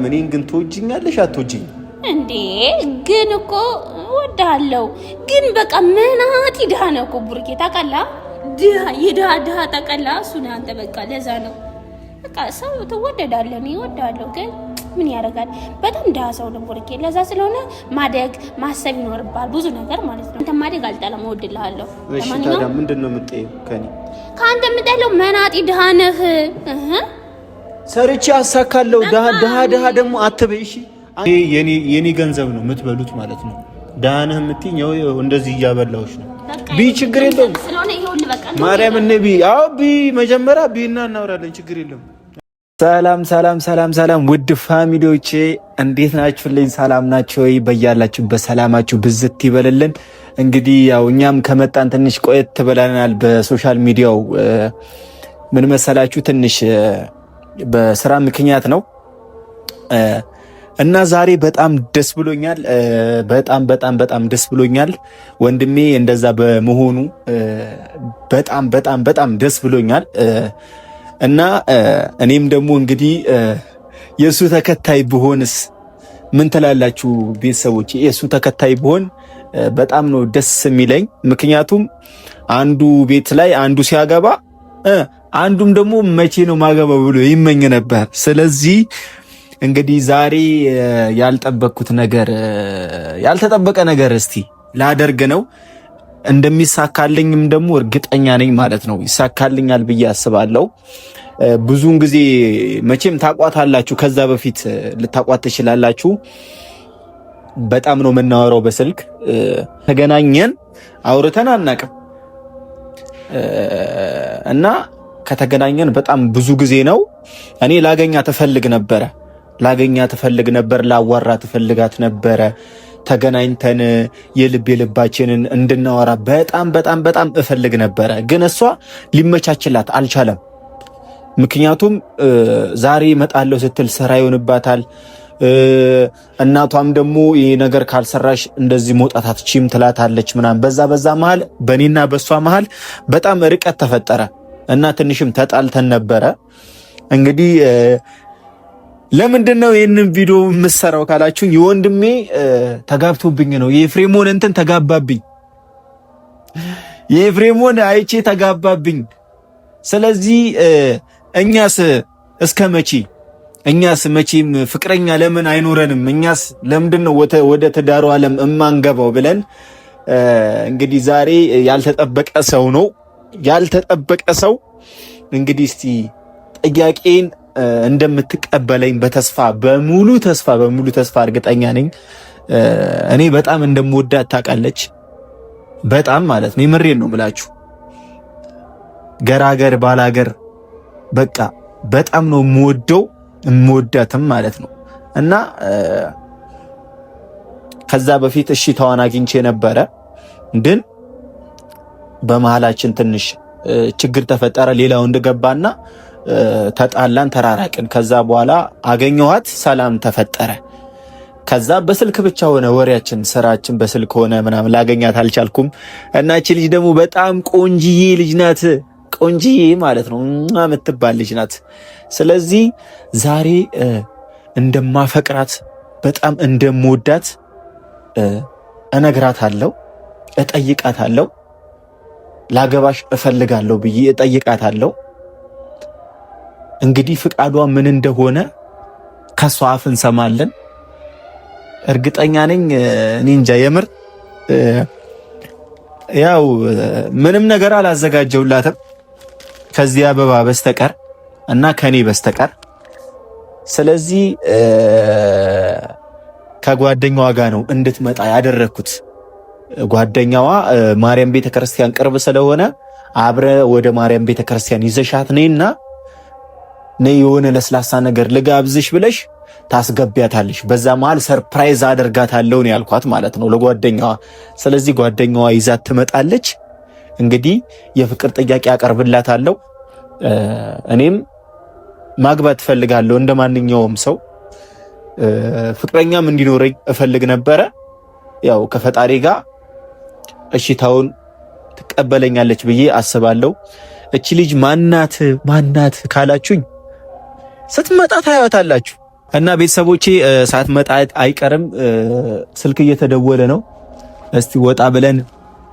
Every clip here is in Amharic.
እኔን ግን ትወጂኛለሽ አትወጂኝ እንዴ? ግን እኮ እወድሃለሁ። ግን በቃ መናጢ ድሃ ነው እኮ ቡርኬ ታውቃለህ? ድሃ ታውቃለህ? እሱ ነው አንተ። በቃ ለዛ ነው በቃ ሰው ትወደዳለህ። እኔ እወድሃለሁ ግን ምን ያደርጋል? በጣም ድሃ ሰው ነው ቡርኬ። ለዛ ስለሆነ ማደግ ማሰብ ይኖርባል ብዙ ነገር ማለት ነው። አንተ ማደግ አልጠላም፣ እወድልሃለሁ። እሺ ታዲያ ምንድነው የምትጠይው ከኔ? ካንተ የምጠለው መናጢ ድሃ ነህ። ሰርቼ አሳካለሁ። ድሃ ደግሞ አትበይ እሺ። የኔ ገንዘብ ነው የምትበሉት ማለት ነው። ድሃ ነህ የምትይኝ እንደዚህ እያበላሁሽ ነው። ቢ ችግር የለውም ማርያም ነቢ። አዎ ቢ መጀመሪያ ቢና እናወራለን፣ ችግር የለም። ሰላም ውድ ፋሚሊዎቼ እንዴት ናችሁልኝ? ሰላም ናችሁ ወይ? በያላችሁበት ሰላማችሁ ብዝት ይበልልን። እንግዲህ ያው እኛም ከመጣን ትንሽ ቆየት ብለናል። በሶሻል ሚዲያው ምን መሰላችሁ ትንሽ በስራ ምክንያት ነው እና ዛሬ በጣም ደስ ብሎኛል። በጣም ደስ ብሎኛል ወንድሜ እንደዛ በመሆኑ በጣም ደስ ብሎኛል። እና እኔም ደግሞ እንግዲህ የሱ ተከታይ ብሆንስ ምን ትላላችሁ ቤተሰቦች? የሱ ተከታይ ብሆን በጣም ነው ደስ የሚለኝ። ምክንያቱም አንዱ ቤት ላይ አንዱ ሲያገባ አንዱም ደግሞ መቼ ነው ማገባው ብሎ ይመኝ ነበር። ስለዚህ እንግዲህ ዛሬ ያልተጠበቀ ነገር እስቲ ላደርግ ነው። እንደሚሳካልኝም ደግሞ እርግጠኛ ነኝ ማለት ነው። ይሳካልኛል ብዬ አስባለሁ። ብዙውን ጊዜ መቼም ታቋታላችሁ፣ ከዛ በፊት ልታቋት ትችላላችሁ። በጣም ነው የምናወራው በስልክ ተገናኘን፣ አውርተን አናውቅም እና ከተገናኘን በጣም ብዙ ጊዜ ነው። እኔ ላገኛት እፈልግ ነበር፣ ላዋራ ትፈልጋት ነበረ። ተገናኝተን የልባችንን እንድናወራ በጣም እፈልግ ነበረ። ግን እሷ ሊመቻችላት አልቻለም። ምክንያቱም ዛሬ እመጣለሁ ስትል ስራ ይሆንባታል። እናቷም ደግሞ ይሄ ነገር ካልሰራሽ እንደዚህ መውጣት አትችይም ትላታለች ምናምን። በዛ መሃል በእኔና በሷ መሃል በጣም ርቀት ተፈጠረ እና ትንሽም ተጣልተን ነበረ። እንግዲህ ለምንድን ነው ይህንን ቪዲዮ የምሰራው ካላችሁኝ፣ የወንድሜ ተጋብቶብኝ ነው። የኤፍሬሞን እንትን ተጋባብኝ፣ የኤፍሬሞን አይቼ ተጋባብኝ። ስለዚህ እኛስ እስከ መቼም ፍቅረኛ ለምን አይኖረንም? እኛስ ለምንድን ነው ወደ ትዳሩ ዓለም እማንገባው ብለን እንግዲህ ዛሬ ያልተጠበቀ ሰው እንግዲህ እስቲ ጥያቄን እንደምትቀበለኝ በሙሉ ተስፋ እርግጠኛ ነኝ። እኔ በጣም እንደምወዳት ታውቃለች። በጣም ማለት ነው፣ የምሬን ነው የምላችሁ። ገራገር ባላገር በቃ በጣም ነው የምወዳትም ማለት ነው። እና ከዛ በፊት እሺታዋን አግኝቼ ነበረ፣ ግን በመሃላችን ትንሽ ችግር ተፈጠረ። ሌላ ወንድ ገባና ተጣላን፣ ተራራቅን። ከዛ በኋላ አገኘኋት፣ ሰላም ተፈጠረ። ከዛ በስልክ ብቻ ሆነ ወሬያችን፣ ስራችን በስልክ ሆነ ምናምን። ላገኛት አልቻልኩም። እና እቺ ልጅ ደግሞ በጣም ቆንጂዬ ልጅ ናት። ቆንጂዬ ማለት ነው የምትባል ልጅ ናት። ስለዚህ ዛሬ እንደማፈቅራት በጣም እንደምወዳት እነግራታለሁ፣ እጠይቃታለሁ። ላገባሽ እፈልጋለሁ ብዬ እጠይቃታለሁ። እንግዲህ ፍቃዷ ምን እንደሆነ ከሷ አፍ እንሰማለን። እርግጠኛ ነኝ። እኔ እንጃ የምር ያው ምንም ነገር አላዘጋጀውላትም ከዚህ አበባ በስተቀር እና ከኔ በስተቀር። ስለዚህ ከጓደኛዋ ጋር ነው እንድትመጣ ያደረኩት። ጓደኛዋ ማርያም ቤተክርስቲያን ቅርብ ስለሆነ አብረ ወደ ማርያም ቤተክርስቲያን ይዘሻት ነይና የሆነ ለስላሳ ነገር ልጋብዝሽ ብለሽ ታስገቢያታለሽ። በዛ መሃል ሰርፕራይዝ አደርጋታለሁ ነው ያልኳት ማለት ነው ለጓደኛዋ። ስለዚህ ጓደኛዋ ይዛት ትመጣለች። እንግዲህ የፍቅር ጥያቄ አቀርብላታለሁ። እኔም ማግባት እፈልጋለሁ እንደማንኛውም ሰው። ፍቅረኛም እንዲኖረኝ እፈልግ ነበረ። ያው ከፈጣሪ ጋር እሺታውን ትቀበለኛለች ብዬ አስባለሁ። እቺ ልጅ ማናት ካላችሁኝ ስትመጣ ታያታላችሁ። እና ቤተሰቦቼ ሳትመጣ አይቀርም። ስልክ እየተደወለ ነው። እስቲ ወጣ ብለን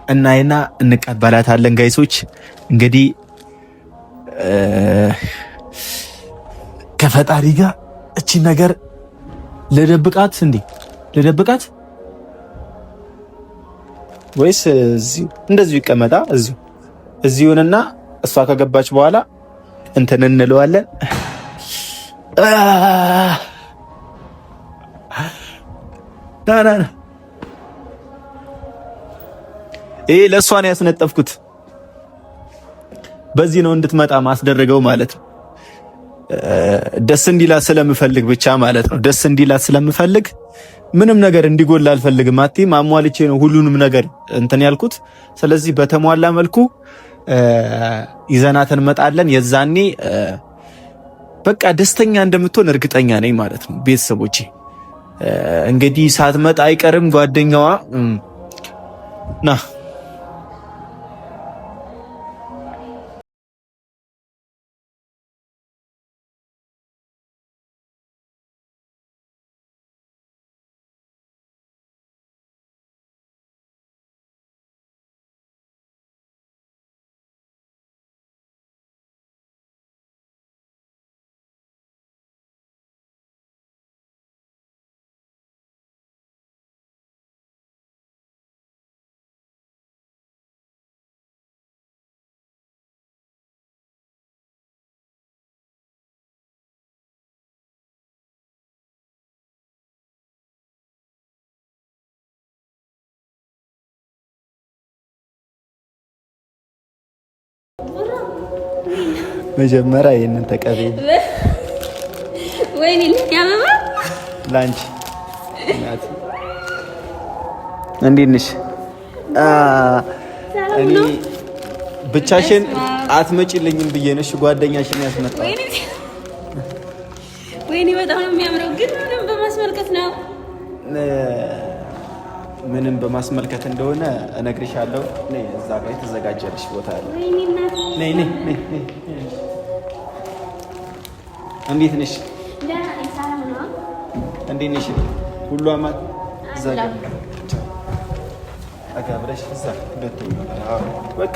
እናይና እንቀበላታለን። ጋይሶች እንግዲህ ከፈጣሪ ጋር እቺ ነገር ልደብቃት ልደብቃት ወይስ እንደዚሁ ይቀመጣ? እዚሁንና እሷ ከገባች በኋላ እንትን እንለዋለን። ና ይሄ ለእሷ ነው ያስነጠፍኩት። በዚህ ነው እንድትመጣ ማስደረገው ማለት ነው። ደስ እንዲላት ስለምፈልግ ብቻ ማለት ነው። ደስ እንዲላት ስለምፈልግ ምንም ነገር እንዲጎል አልፈልግም። አትይም አሟልቼ ነው ሁሉንም ነገር እንትን ያልኩት። ስለዚህ በተሟላ መልኩ ይዘናት እንመጣለን። የዛኔ በቃ ደስተኛ እንደምትሆን እርግጠኛ ነኝ ማለት ነው። ቤተሰቦቼ እንግዲህ ሳትመጣ አይቀርም ጓደኛዋ ና መጀመሪያ ይሄንን ተቀበይ። ወይኔ ለኛማ ላንቺ እናት እንዴት ነሽ? እኔ ብቻሽን አትመጪልኝም ብዬ ነሽ ጓደኛሽን ያስመጣው። ወይኔ በጣም ነው የሚያምረው። ግን ምንም በማስመልከት ነው ምንም በማስመልከት እንደሆነ እነግርሻለሁ። ነይ እዛ ጋር የተዘጋጀልሽ ቦታ አለ። ነይ ነይ ነይ። እንዴት ነሽ? እንዴት ነሽ? ሁሉ አማን እዛ ጋር አጋብረሽ እዛ ሁለተኛ በቃ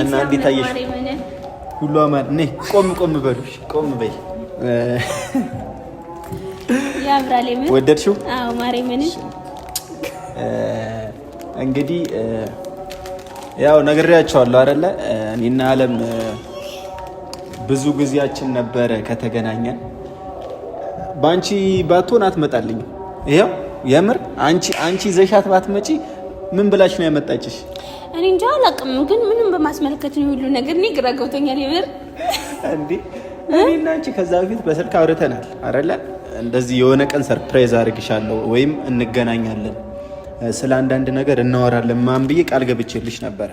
እና እንዴት አየሽ? ሁሉ አማን ነይ። ቆም በሉሽ። ቆም በይ። ያምራል። ምን ወደድሽው? አዎ ማሬ ምን እንግዲህ ያው ነግሬያቸዋለሁ አይደለ? እኔና አለም ብዙ ጊዜያችን ነበረ ከተገናኘን። ባንቺ ባትሆን አትመጣልኝ። ይሄው የምር አንቺ ዘሻት ባትመጪ ምን ብላሽ ነው ያመጣችሽ? እኔ እንጃ አላውቅም፣ ግን ምንም በማስመልከት ነው ሁሉ ነገር። እኔ ግራ ገብቶኛል የምር። እንዴ እኔና አንቺ ከዛ በፊት በስልክ አውርተናል አይደለ? እንደዚህ የሆነ ቀን ሰርፕራይዝ አድርግሻለሁ ወይም እንገናኛለን ስለ አንዳንድ ነገር እናወራለን ማን ብዬ ቃል ገብቼልሽ ነበር።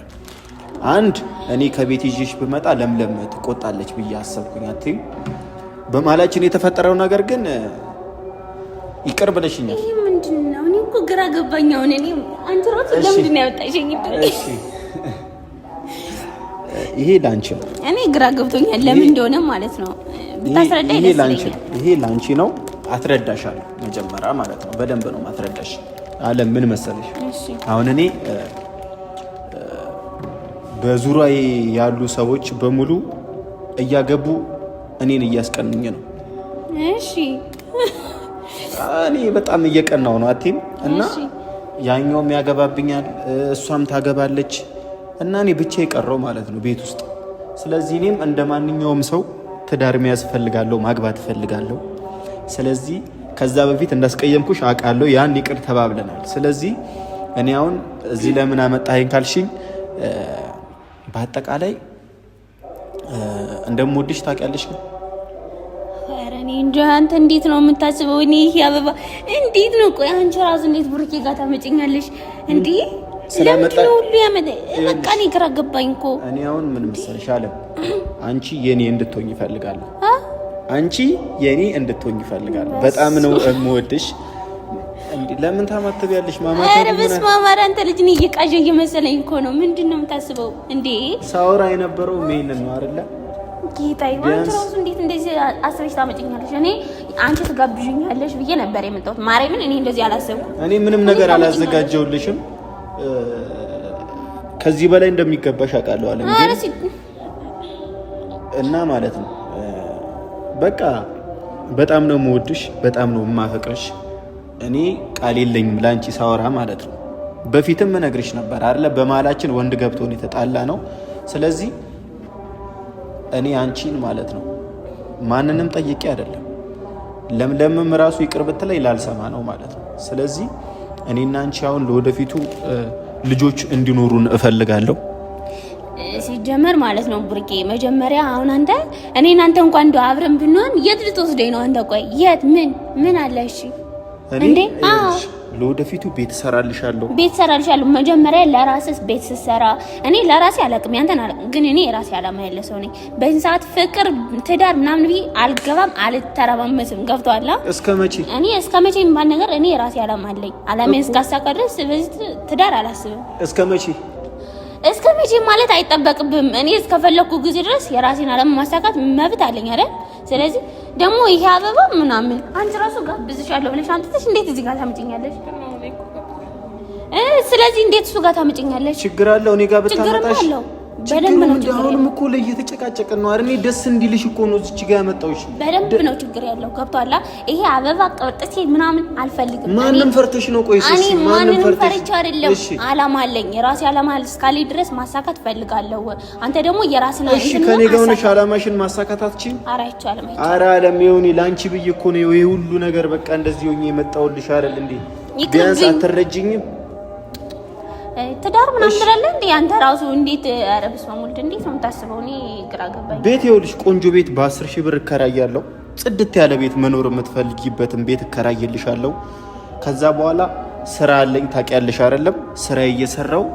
አንድ እኔ ከቤት ይዤሽ ብመጣ ለምለም ትቆጣለች ብዬ አሰብኩኝ። አትይ በመሀላችን የተፈጠረው ነገር ግን ይቅር ብለሽኛል። ይሄ ምንድነው? እኔ እኮ ግራ ገባኝ። አሁን እኔ አንቺ ራሱ ለምንድን ነው ያወጣሽኝ? እሺ ይሄ ላንቺ ነው። እኔ ግራ ገብቶኛል ለምን እንደሆነ ማለት ነው። ብታስረዳኝ ደስ ይለኛል። ይሄ ላንቺ ነው። አትረዳሻለሁ መጀመሪያ ማለት ነው። በደንብ ነው ማትረዳሽ። አለም ምን መሰለሽ፣ አሁን እኔ በዙሪያዬ ያሉ ሰዎች በሙሉ እያገቡ እኔን እያስቀኑኝ ነው። እሺ እኔ በጣም እየቀናው ነው አትይም? እና ያኛውም ያገባብኛል፣ እሷም ታገባለች እና እኔ ብቻ የቀረው ማለት ነው ቤት ውስጥ። ስለዚህ እኔም እንደ ማንኛውም ሰው ትዳር መያዝ እፈልጋለሁ፣ ማግባት እፈልጋለሁ። ስለዚህ ከዛ በፊት እንዳስቀየምኩሽ አውቃለሁ። ያን ይቅር ተባብለናል። ስለዚህ እኔ አሁን እዚህ ለምን አመጣኸኝ ካልሽኝ በአጠቃላይ እንደምወድሽ ታውቂያለሽ። ኧረ እኔ እንጃ አንተ እንዴት ነው የምታስበው? እኔ ይሄ አበባ እንዴት ነው? ቆይ አንቺ ራሱ እንዴት ብሩኬ ጋር ታመጪኛለሽ እንዴ? ስለምንድን ነው ሁሉ በቃ እኔ ግራ ገባኝ እኮ። እኔ አሁን ምን መሰለሽ አለም፣ አንቺ የኔ እንድትሆኝ እፈልጋለሁ። አንቺ የኔ እንድትሆኝ እፈልጋለሁ። በጣም ነው የምወድሽ። ለምን ታማትቢያለሽ? ማማት ነው። በስመ አብ አንተ ልጅ ነኝ እየቃዠ እየመሰለኝ እኮ ነው። ምንድነው የምታስበው እንዴ? ሳውራ የነበረው ምን ነው አይደለ? ጌታዬ አንተ ራሱ እንዴት እንደዚህ አስበሽ ታመጪኛለሽ? እኔ አንቺ ትጋብዥኛለሽ ብዬ ነበር የመጣሁት። ማርያምን እኔ እንደዚህ አላሰብኩም። እኔ ምንም ነገር አላዘጋጀውልሽም። ከዚህ በላይ እንደሚገባሽ አውቃለሁ አለ እና ማለት ነው በቃ በጣም ነው የምወድሽ፣ በጣም ነው የማፈቅርሽ። እኔ ቃል የለኝም ላንቺ ሳወራ ማለት ነው። በፊትም እነግርሽ ነበር አይደለ? በመሀላችን ወንድ ገብቶ ነው የተጣላ ነው። ስለዚህ እኔ አንቺን ማለት ነው ማንንም ጠይቄ አይደለም፣ ለምለምም ራሱ ይቅር ብትለኝ ላልሰማ ነው ማለት ነው። ስለዚህ እኔና አንቺ አሁን ለወደፊቱ ልጆች እንዲኖሩን እፈልጋለሁ። ሲጀመር ማለት ነው ብሩኬ፣ መጀመሪያ አሁን አንተ እኔና አንተ እንኳን እንደው አብረን ብንሆን የት ልትወስደኝ ነው አንተ? ቆይ የት ምን አለ? እሺ እንዴ? አዎ ለወደፊቱ ቤት ሰራልሻለሁ። መጀመሪያ ለራስህ ቤት ስትሰራ እኔ ለራሴ አላቅም፣ ያንተን አላቅም፣ ግን እኔ የራሴ አላማ ያለ ሰው ነኝ። በዚህ ሰዓት ፍቅር፣ ትዳር ምናምን ብዬ አልገባም፣ አልተረማመስም። ገብቶሃል? እስከመቼ የሚባል ነገር እኔ የራሴ አላማ አለኝ። አላማዬን እስካሳካ ድረስ በዚህ ትዳር አላስብም። እስከመቼ ማለት አይጠበቅብም። እኔ እስከፈለኩ ጊዜ ድረስ የራሴን አላማ ማሳካት መብት አለኝ አይደል? ስለዚህ ደግሞ ይሄ አበባ ምናምን አንቺ ራሱ ጋብዝሻለሁ ብለሽ አንተሽ እንዴት እዚህ ጋር ታመጪኛለሽ? ስለዚህ እንዴት እሱ ጋር ታመጪኛለሽ? ችግር አለው እኔ ጋር ብታመጣሽ? በደንብ ነው ችግር። አሁንም እኮ ለየተጨቃጨቀን ነው አይደል? ደስ እንዲልሽ እኮ ነው እዚህ ጋር ያመጣውሽ። በደንብ ነው ችግር ያለው። ገብቷላ? ይሄ አበባ ቅርጥሴ ምናምን አልፈልግም። ማንንም ፈርተሽ ነው? ቆይ እሺ፣ ማንንም ፈርቼ አይደለም። አላማ አለኝ፣ የራሴ አላማ እስካለኝ ድረስ ማሳካት ፈልጋለሁ። አንተ ደግሞ የራስህን እሺ፣ ከኔ ጋር ሆነሽ አላማሽን ማሳካት አትችይም? ኧረ አይቻልም። ኧረ አለም ይሁን ላንቺ ብዬ እኮ ነው ይሄ ሁሉ ነገር በቃ እንደዚህ ሆኜ የመጣሁልሽ አይደል እንዴ? ቢያንስ አትረጅኝም? ትዳር ምናምን ትላለህ እንዴ አንተ ራሱ? እንዴት አረብስ ማሙልት እንዴት ነው የምታስበው? እኔ ግራ ገባኝ። ቤት ይኸውልሽ ቆንጆ ቤት በ10,000 ብር እከራያለሁ። ጽድት ያለ ቤት መኖር የምትፈልጊበትን ቤት እከራይልሻለሁ። ከዛ በኋላ ስራ አለኝ ታውቂያለሽ አይደለም? ስራ እየሰራው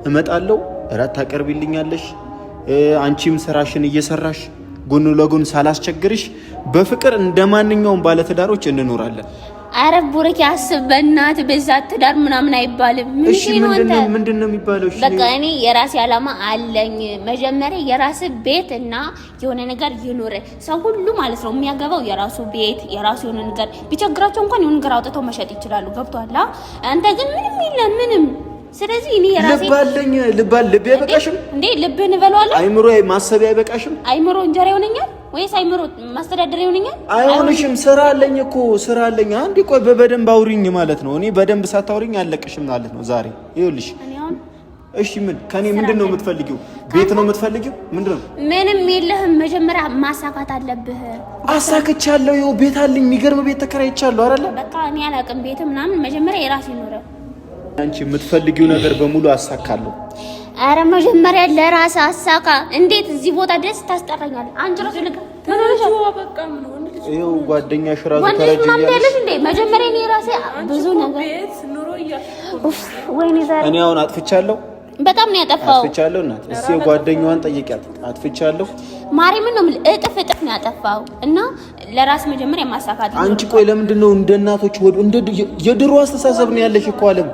እመጣለሁ። እራት ታቀርቢልኛለሽ። አንቺም ስራሽን እየሰራሽ ጎን ለጎን ሳላስቸግርሽ በፍቅር እንደማንኛውም ባለትዳሮች እንኖራለን። አረ ቡርኪ አስብ በእናትህ፣ በዛ ትዳር ምናምን አይባልም። እሺ ምንድነው የሚባለው? እሺ በቃ እኔ የራሴ አላማ አለኝ። መጀመሪያ የራስ ቤት እና የሆነ ነገር ይኖር። ሰው ሁሉ ማለት ነው የሚያገባው የራሱ ቤት የራሱ የሆነ ነገር ቢቸግራቸው እንኳን የሆነ ነገር አውጥተው መሸጥ ይችላሉ። ገብቷል? አንተ ግን ምንም የለም ምንም። ስለዚህ እኔ የራሴ ልብ አይበቃሽም እንዴ? ልብን እበለዋለሁ። አይምሮ ማሰቢያ አይበቃሽም? አይምሮ እንጀራ ይሆነኛል ወይስ አይምሮ ማስተዳደር ይሆነኛል? አይሆንሽም። ስራ አለኝ እኮ ስራ አለኝ። አንዴ ቆይ በደንብ አውሪኝ ማለት ነው። እኔ በደንብ ሳታውሪኝ አለቅሽም ማለት ነው ዛሬ። ይኸውልሽ እሺ ምን ከኔ ምንድነው የምትፈልጊው? ቤት ነው የምትፈልጊው? ምንድነው? ምንም የለህም። መጀመሪያ ማሳካት አለብህ። አሳክቻለሁ። ይኸው ቤት አለኝ፣ የሚገርም ቤት ተከራይቻለሁ አይደለ? በቃ እኔ አላውቅም ቤት ምናምን። መጀመሪያ የራሴ ኖረ። አንቺ የምትፈልጊው ነገር በሙሉ አሳካለሁ። አረ መጀመሪያ ለራስ አሳካ። እንዴት እዚህ ቦታ ደስ ታስጠራኛለህ? አንቺ ራሱ ልክ ይኸው ጓደኛሽ ራሱ ተረጅኛለሽ እንዴ? መጀመሪያ እኔ ራሴ ብዙ ነገር ወይኔ ዛሬ እኔ አሁን አጥፍቻለሁ። በጣም ነው ያጠፋው። አጥፍቻለሁ እናት። እስኪ ጓደኛዋን ጠይቂያት። አጥፍቻለሁ ማርያምን ነው የምልህ። እጥፍ ነው ያጠፋው እና ለራስ መጀመሪያ ማሳካት። አንቺ ቆይ ለምንድን ነው እንደ እናቶች ወዱ እንደ የድሮ አስተሳሰብ ነው ያለሽ እኮ አለም።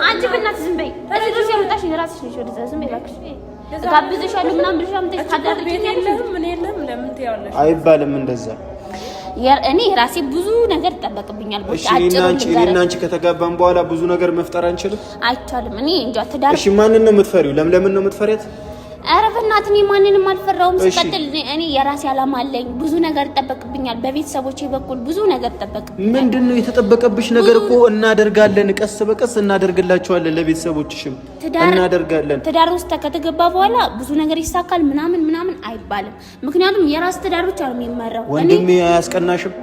አንቺ በእናትህ ዝም በይ። እዚህ ድረስ ያመጣሽ የራስሽ ነሽ። ወደ ዝም በይ እባክሽ። ጋብዘሻለሁ ምናምን ብለሽ አምጥተሽ ታዳርቂኛለሽ። ምን የለም ለምን ትያለሽ? አይባልም እንደዛ። እኔ ራሴ ብዙ ነገር ይጠበቅብኛል። እሺ እኔና አንቺ ከተጋባን በኋላ ብዙ ነገር መፍጠር አንችልም? አይቻልም። እኔ እንጃ ትዳር። እሺ ማንን ነው የምትፈሪው? ለምን ነው የምትፈሪያት? ኧረ በእናትህ እኔ ማንንም አልፈራውም። ሲቀጥል እኔ የራሴ አላማ አለኝ። ብዙ ነገር ይጠበቅብኛል። በቤተሰቦቼ በኩል ብዙ ነገር ይጠበቅብኛል። ምንድነው የተጠበቀብሽ ነገር? እኮ እናደርጋለን፣ ቀስ በቀስ እናደርግላቸዋለን። ለቤተሰቦችሽም እናደርጋለን። ትዳር ውስጥ ከተገባ በኋላ ብዙ ነገር ይሳካል ምናምን አይባልም። ምክንያቱም የራስ ትዳር ብቻ ነው የሚመራው። ወንድሜ አያስቀናሽም?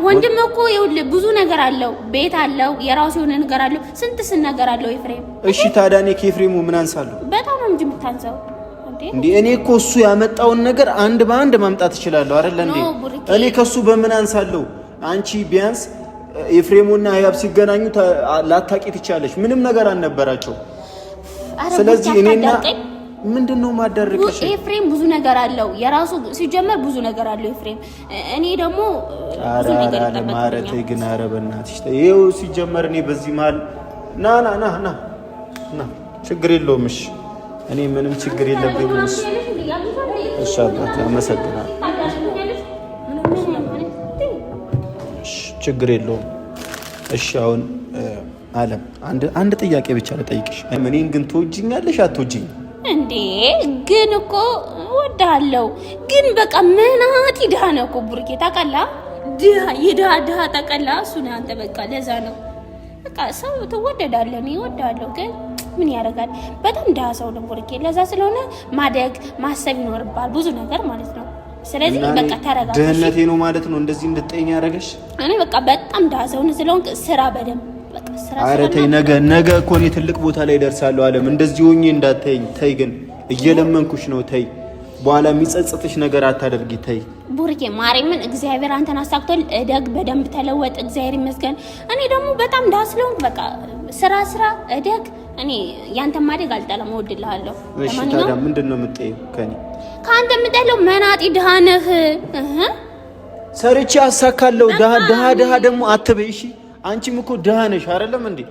ወንድም እኮ ይኸውልህ ብዙ ነገር አለው። ቤት አለው፣ የራሱ የሆነ ነገር አለው። ስንት ነገር አለው ኤፍሬም። እሺ ታዲያ እኔ ከኤፍሬሙ ምን አንሳለሁ? በጣም ነው እንጂ የምታንሳው እንዴ። እኔ እኮ እሱ ያመጣውን ነገር አንድ በአንድ ማምጣት እችላለሁ አይደል እንዴ? እኔ ከሱ በምን አንሳለሁ? አንቺ ቢያንስ ኤፍሬሙና ያብ ሲገናኙ ላታቂ ትቻለሽ። ምንም ነገር አልነበራቸው። ስለዚህ እኔና ምንድነው ማዳረቀሽ? ኤፍሬም ብዙ ነገር አለው የራሱ ሲጀመር ብዙ ነገር አለው ኤፍሬም። እኔ ደግሞ ብዙ ነገር ማረቴ ግን ኧረ በእናትሽ ይኸው ሲጀመር እኔ በዚህ መሀል ና ችግር የለውም። እሺ እኔ ምንም ችግር የለብኝም። እሺ አባት አመሰግናለሁ። ችግር የለውም። እሺ አሁን አለም አንድ ጥያቄ ብቻ ልጠይቅሽ። እኔን ግን ትወጂኛለሽ አትወጂኝ እንዴ? ግን እኮ እወድሃለሁ። ግን በቃ ምናት ድሃ ነው እኮ ቡርኬ ታውቃለህ? ድሃ ታውቃለህ? እሱ ነው አንተ። በቃ ለዛ ነው በቃ ሰው ትወደዳለህ። እኔ እወድሃለሁ ግን ምን ያደርጋል? በጣም ድሃ ሰው ነው ቡርኬ። ለዛ ስለሆነ ማደግ ማሰብ ይኖርባል ብዙ ነገር ማለት ነው። ስለዚህ በቃ ተረጋጋ። ድህነቴ ነው ማለት ነው እንደዚህ እንድትጠይኝ ያደረገሽ? እኔ በቃ በጣም ድሃ ሰው ነው ስለሆንክ ስራ በደንብ በቃ ስራ። ኧረ ተይ፣ ነገ እኮ እኔ ትልቅ ቦታ ላይ ደርሳለሁ። አለም እንደዚህ ሆኜ እንዳትተይኝ። ተይ ግን እየለመንኩሽ ነው። ተይ በኋላ የሚጸጽትሽ ነገር አታደርጊ። ተይ ቡርኬ ማርያምን፣ እግዚአብሔር አንተን አሳክቶል። እደግ፣ በደንብ ተለወጥ። እግዚአብሔር ይመስገን። እኔ ደግሞ በጣም ድሃ ስለሆንክ በቃ ስራ እደግ። እኔ ያንተ ማደግ አልጠላም፣ እወድልሃለሁ። እሺ ታዲያ ምንድን ነው የምትጠይው ከኔ? ከአንተ የምጠለው መናጢ ድሃ ነህ። ሰርቼ አሳካለሁ። ድሃ ደግሞ አትበይ እሺ። አንቺም እኮ ድሃ ነሽ አይደለም እንዴ?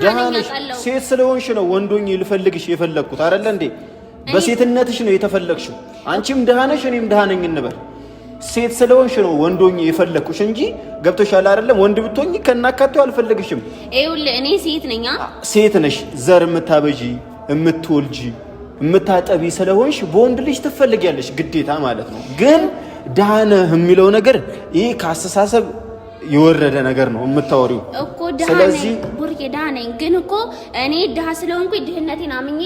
ድሃ ነሽ። ሴት ስለሆንሽ ነው ወንዶኝ ልፈልግሽ የፈለግኩት አይደለ እንዴ? በሴትነትሽ ነው የተፈለግሽው። አንቺም ድሃ ነሽ እኔም ድሃ ነኝ እንበል። ሴት ስለሆንሽ ነው ወንዶኝ የፈለግኩሽ እንጂ ገብቶሻል አይደለም? ወንድ ብትሆኚ ከናካቴው አልፈልግሽም። ይኸውልህ እኔ ሴት ነኝ። ሴት ነሽ። ዘር የምታበጂ የምትወልጂ የምታጠቢ ስለሆንሽ በወንድ ልጅ ትፈልጊያለሽ ግዴታ ማለት ነው። ግን ድሃ ነህ የሚለው ነገር ይሄ ከአስተሳሰብ የወረደ ነገር ነው የምታወሪው እኮ። ስለዚህ ቡርኬ ድሃ ነኝ፣ ግን እኮ እኔ ድሃ ስለሆንኩኝ ድህነቴን አምኜ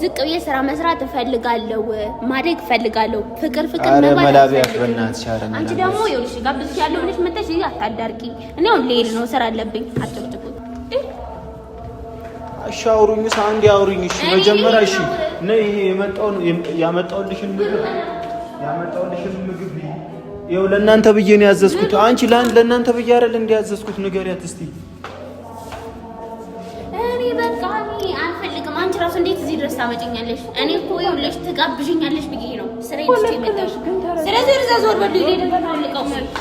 ዝቅ ብዬ ስራ መስራት እፈልጋለሁ፣ ማደግ እፈልጋለሁ። ፍቅር መላቢያት በእናትሽ። አንቺ ደግሞ ይኸውልሽ ጋብዝሽ ያለው ልጅ መተሽ አታዳርቂ። እኔ አሁን ልሄድ ነው፣ ስራ አለብኝ። አትጨቅጭቁ። እሺ አውሩኝ፣ አንዴ አውሩኝ። እሺ መጀመሪያ እሺ ነይ። ይሄ ያመጣውልሽን ምግብ ይኸው ለእናንተ ብዬ ነው ያዘዝኩት። አንቺ ለእናንተ ብዬ አይደል እንዲያዘዝኩት? ንገሪያት እስቲ። እኔ በቃ አልፈልግም። አንቺ ራሱ እንዴት እዚህ ድረስ ታመጪኛለሽ? እኔ እኮ ይኸውልሽ ትጋብዥኛለሽ ብዬ ነው ስራዬ ልጅ የመጣሽ። ስለዚህ እዛ ዞር በሉ ይሄን ተፈልቀው ማለት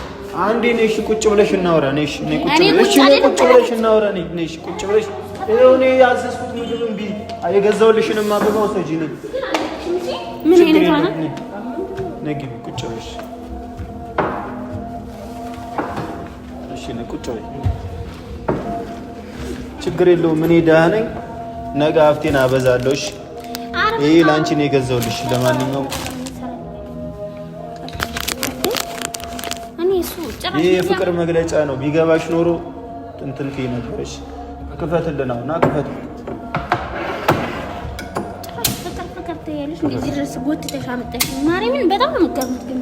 አንዴ ነሽ። ቁጭ ብለሽ እናውራ። ነሽ ነይ ቁጭ ብለሽ እናውራ። ነሽ ቁጭ ብለሽ ይኸው እኔ ያዘዝኩት ምግብ እምቢ። የገዛሁልሽንም አበባ ወሰጂ ነኝ። ምን አይነት ዋና ነጊ ቁጭ ብለሽ ቁጭ በይ። ችግር የለውም። እኔ ደህና ነኝ። ነገ ሀብቴን አበዛለሁ። እሺ ይሄ ላንቺ ነው የገዛሁልሽ። ለማንኛውም ይሄ የፍቅር መግለጫ ነው። ቢገባሽ ኖሮ እንትን ከይ ነበርሽ። ክፈትልና እና ክፈት። ፍቅር ተያለሽ እንደዚህ ድረስ ጎትተሽ አመጣሽ። ማርያምን በጣም ነው የምትገርሙት። ግን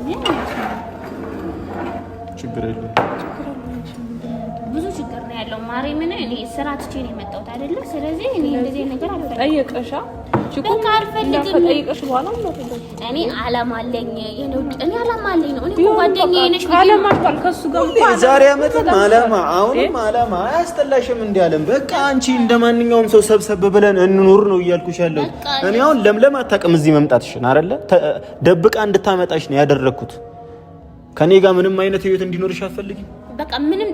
ችግር የለውም። ብዙ ችግር ነው ያለው። ማርያምን እኔ ስራ ትቼ ነው የመጣሁት አይደለ? ስለዚህ እኔ እንደዚህ ነገር አልፈልግም። ጠይቀሻ በቃ አልፈልግም። ጠይቀሽ በኋላ እኔ አላማ አለኝ። እኔ አላማ አለኝ ነው። እኔ ጓደኛዬ ነሽ። አላማ አልኳል ከሱ ጋር ዛሬ አመትም አላማ አሁንም አላማ አያስጠላሽም? እንዲያለም በቃ አንቺ እንደማንኛውም ሰው ሰብሰብ ብለን እንኑር ነው እያልኩሽ ያለው። እኔ አሁን ለምለም አታውቅም እዚህ መምጣትሽን አይደለ? ደብቃ እንድታመጣሽ ነው ያደረኩት። ከኔ ጋር ምንም አይነት ህይወት እንዲኖርሽ አትፈልጊም? በቃ ምንም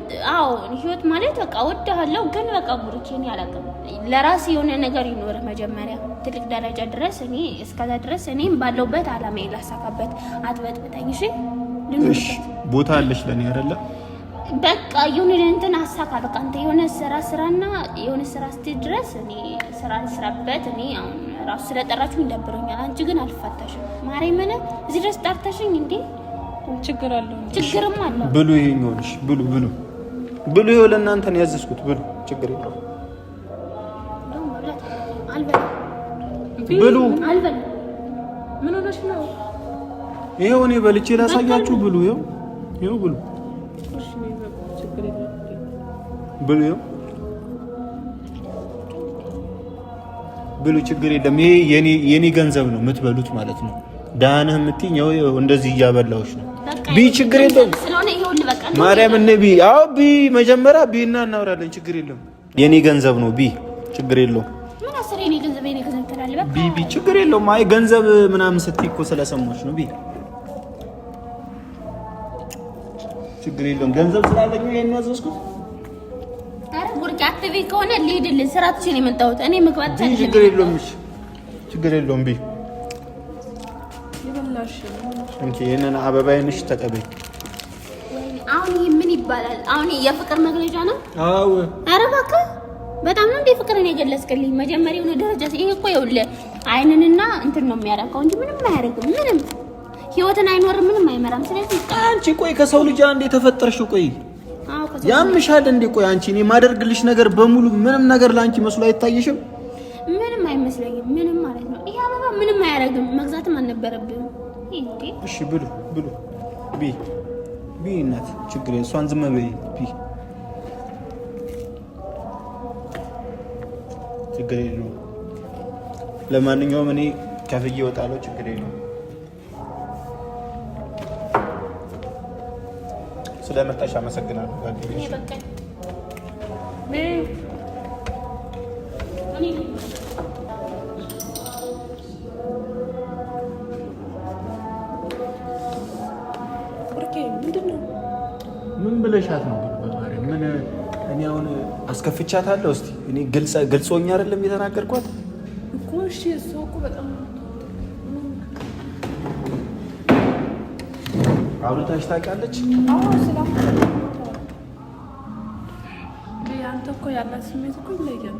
ህይወት ማለት በቃ ወድሃለሁ፣ ግን በቃ ቡርኬን ያላቀም ለራስ የሆነ ነገር ይኖር መጀመሪያ ትልቅ ደረጃ ድረስ። እኔ እስከዛ ድረስ እኔም ባለውበት አላማዬ ላሳካበት። አትበጥብጠኝ እሺ። እሺ ቦታ አለሽ ለኔ አይደለ? በቃ የሆነ እንትን አሳካ። በቃ አንተ የሆነ ስራና የሆነ ስራ ስትይ ድረስ እኔ ስራ ልስራበት። እኔ አሁን ራሱ ስለጠራችሁኝ ደብሮኛል። አንቺ ግን አልፋታሽም። ማርያምን እዚህ ድረስ ጠርተሽኝ እንዴ? ችግር አለው። ችግርም አለው። ብሉ ይሄኛውልሽ ብሉ ይኸው ለእናንተ ነው ያዘዝኩት። ብሉ ችግር የለውም። ብሉ ምን ሆነሽ ነው? ይኸው እኔ በልቼ ላሳያችሁ። ብሉ ይኸው ብሉ ይኸው ብሉ ችግር የለም። ይሄ የኔ ገንዘብ ነው የምትበሉት ማለት ነው። ዳንህ የምትይኝ ይኸው እንደዚህ እያበላሁሽ ነው። ቢ ችግር የለውም። ማርያም ነቢ ቢ መጀመሪያ ቢና እናወራለን። ችግር የለም። የኔ ገንዘብ ነው። ቢ ችግር የለውም። ምን አሰረ የኔ ገንዘብ ትላለህ? በቃ ቢ ችግር የለውም። አይ ገንዘብ ምናምን ስትይ እኮ ስለሰማች ነው። ቢ ችግር የለውም። ገንዘብ ስላለኝ ነው ይሄን ያዘዝኩት። አረ ቡርኬ አትቤ ከሆነ ልሄድልህ። ስራ ትቼ ነው የመጣሁት እኔ። መግባት ታዲያ ችግር የለውም። እሺ ችግር የለውም። ቢ ይበላሽ እንኪ ይሄንን አበባዬንሽ ተቀበይ። አሁን ይሄ ምን ይባላል? አሁን የፍቅር መግለጫ ነው? አዎ። ኧረ እባክህ በጣም ነው እንደ ፍቅርን የገለጽክልኝ። መጀመሪያው ነው ደረጃ ይሄ እኮ ይኸውልህ አይንንና እንትን ነው የሚያረካው እንጂ ምንም አያደርግም። ምንም ህይወትን አይኖርም፣ ምንም አይመራም። ስለዚህ አንቺ ቆይ ከሰው ልጅ አንዴ ተፈጠርሽው ቆይ ያምሻል እንዴ? ቆይ አንቺ እኔ ማደርግልሽ ነገር በሙሉ ምንም ነገር ላንቺ መስሎ አይታየሽም? ምንም አይመስለኝም። ምንም ማለት ነው። ይሄ አበባ ምንም አያደርግም። መግዛትም አልነበረብህም። እንዴ እሺ ብሉ ብሉ ቢ እናት ችግር እሷን ዝም በይ ቢ ችግር የለውም። ለማንኛውም እኔ ከፍዬ እወጣለሁ። ችግር የለውም። ስለመጣሽ አመሰግናለሁ ጓደኛዬ። ምን ብለሻት ነው? ምን እኔ አሁን አስከፍቻታለሁ? እስቲ እኔ ግልጾኛ አይደለም የተናገርኳት እኮ። እሺ እሷ እኮ በጣም አውርታሽ ታውቃለች? አዎ አንተ እኮ ያላት ስሜት እኮ ይለያል።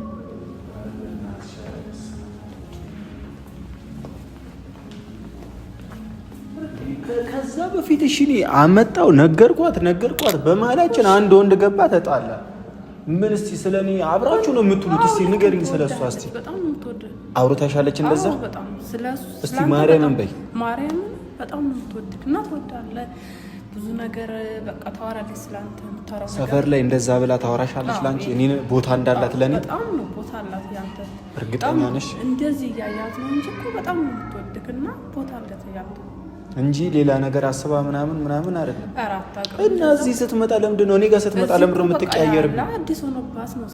ከዛ በፊት እሺ እኔ አመጣው ነገርኳት በመሀላችን አንድ ወንድ ገባ ተጣላ። ምን እስቲ ስለኔ አብራችሁ ነው የምትሉት? እስቲ ንገሪኝ ስለሷ። እስቲ በጣም ነው የምትወደው። አውርታሻለች እንደዛ? በጣም ስለሱ እስቲ ማርያምን በይ። ማርያምን በጣም ነው የምትወድክ እና ትወዳለህ። ብዙ ነገር በቃ ታወራለች ስላንተ። የምታወራው ሰፈር ላይ እንደዛ ብላ ታወራሻለች ላንቺ? እኔ ቦታ እንዳላት ለኔ በጣም ነው ቦታ አላት ያንተ። እርግጠኛ ነሽ? እንደዚህ እያያት ነው እንጂ እኮ በጣም ነው የምትወድክ እና ቦታ አላት ያንተ እንጂ ሌላ ነገር አስባ ምናምን አይደለም። አራታ እና እዚህ ስትመጣ ለምንድን ነው እኔ ጋር ስትመጣ ለምንድን ነው የምትቀያየርብኝ? አዲስ ሆኖባት ነው